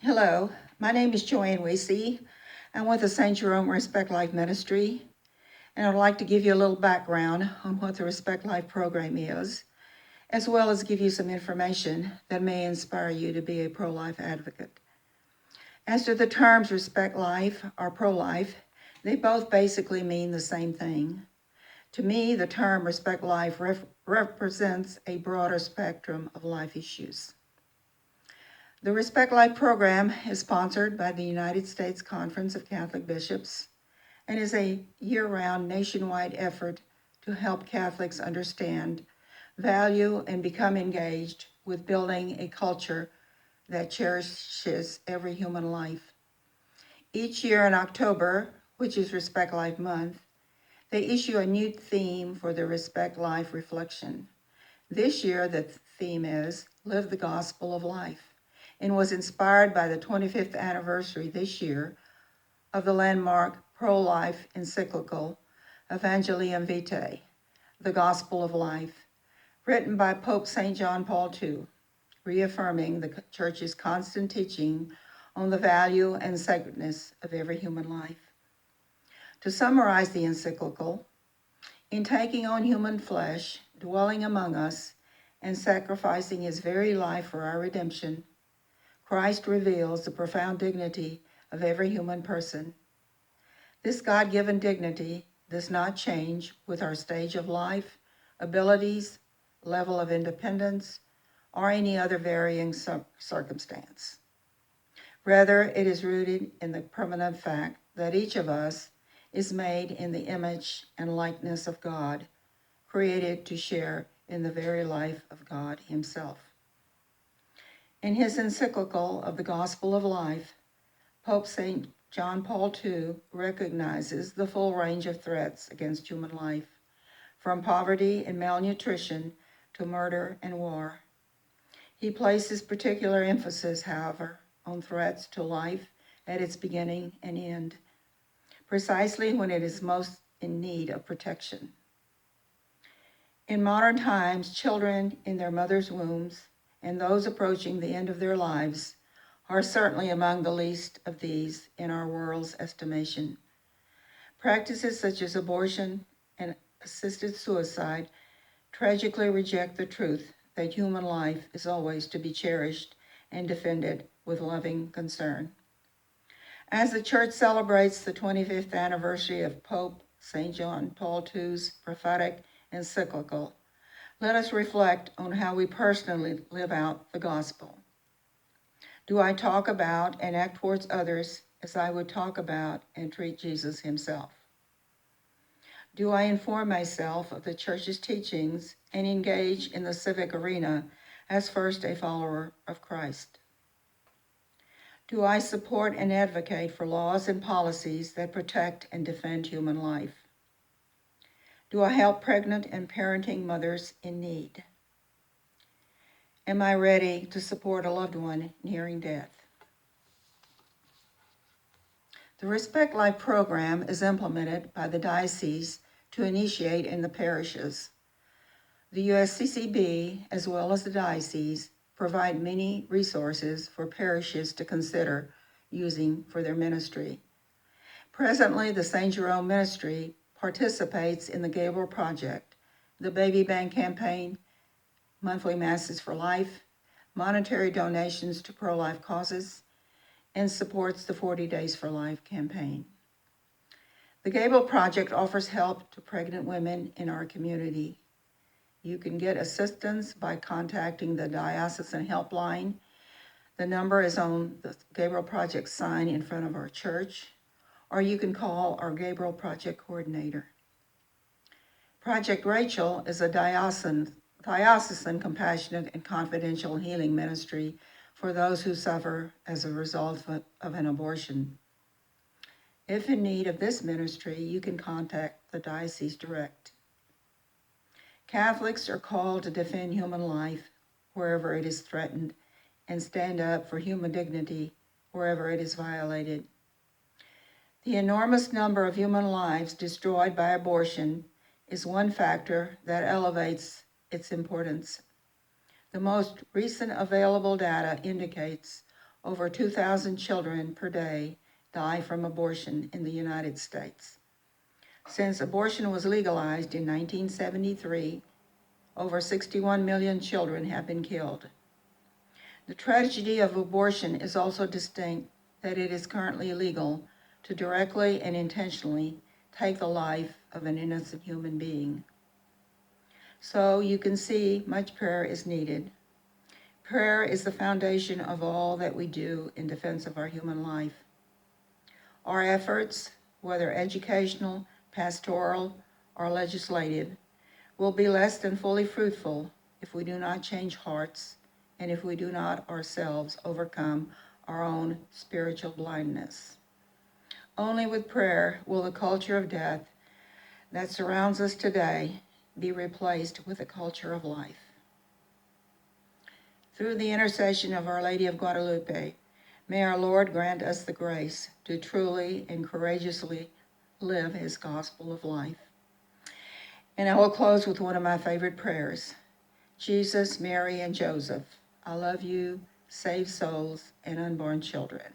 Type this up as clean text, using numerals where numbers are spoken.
Hello, my name is Joanne Weesey. I'm with the St. Jerome Respect Life Ministry, and I'd like to give you a little background on what the Respect Life program is, as well as give you some information that may inspire you to be a pro-life advocate. As to the terms respect life or pro-life, they both basically mean the same thing. To me, the term respect life represents a broader spectrum of life issues. The Respect Life program is sponsored by the United States Conference of Catholic Bishops and is a year-round nationwide effort to help Catholics understand, value, and become engaged with building a culture that cherishes every human life. Each year in October, which is Respect Life Month, they issue a new theme for the Respect Life reflection. This year, the theme is Live the Gospel of Life, and was inspired by the 25th anniversary this year of the landmark pro-life encyclical Evangelium Vitae, the Gospel of Life, written by Pope St. John Paul II, reaffirming the Church's constant teaching on the value and sacredness of every human life. To summarize the encyclical, in taking on human flesh, dwelling among us, and sacrificing his very life for our redemption, Christ reveals the profound dignity of every human person. This God-given dignity does not change with our stage of life, abilities, level of independence, or any other varying circumstance. Rather, it is rooted in the permanent fact that each of us is made in the image and likeness of God, created to share in the very life of God himself. In his encyclical of the Gospel of Life, Pope St. John Paul II recognizes the full range of threats against human life, from poverty and malnutrition to murder and war. He places particular emphasis, however, on threats to life at its beginning and end, precisely when it is most in need of protection. In modern times, children in their mother's wombs and those approaching the end of their lives are certainly among the least of these in our world's estimation. Practices such as abortion and assisted suicide tragically reject the truth that human life is always to be cherished and defended with loving concern. As the Church celebrates the 25th anniversary of Pope St. John Paul II's prophetic encyclical, let us reflect on how we personally live out the gospel. Do I talk about and act towards others as I would talk about and treat Jesus himself? Do I inform myself of the Church's teachings and engage in the civic arena as first a follower of Christ? Do I support and advocate for laws and policies that protect and defend human life? Do I help pregnant and parenting mothers in need? Am I ready to support a loved one nearing death? The Respect Life program is implemented by the diocese to initiate in the parishes. The USCCB, as well as the diocese, provide many resources for parishes to consider using for their ministry. Presently, the St. Jerome Ministry participates in the Gabriel Project, the Baby Bank Campaign, monthly Masses for Life, monetary donations to pro-life causes, and supports the 40 Days for Life campaign. The Gabriel Project offers help to pregnant women in our community. You can get assistance by contacting the Diocesan Helpline. The number is on the Gabriel Project sign in front of our church, or you can call our Gabriel Project coordinator. Project Rachel is a diocesan compassionate and confidential healing ministry for those who suffer as a result of an abortion. If in need of this ministry, you can contact the diocese direct. Catholics are called to defend human life wherever it is threatened and stand up for human dignity wherever it is violated. The enormous number of human lives destroyed by abortion is one factor that elevates its importance. The most recent available data indicates Over 2,000 children per day die from abortion in the United States. Since abortion was legalized in 1973, over 61 million children have been killed. The tragedy of abortion is also distinct that it is currently illegal to directly and intentionally take the life of an innocent human being. So you can see much prayer is needed. Prayer is the foundation of all that we do in defense of our human life. Our efforts, whether educational, pastoral, or legislative, will be less than fully fruitful if we do not change hearts and if we do not ourselves overcome our own spiritual blindness. Only with prayer will the culture of death that surrounds us today be replaced with a culture of life. Through the intercession of Our Lady of Guadalupe, may our Lord grant us the grace to truly and courageously live his gospel of life. And I will close with one of my favorite prayers. Jesus, Mary, and Joseph, I love you, save souls and unborn children.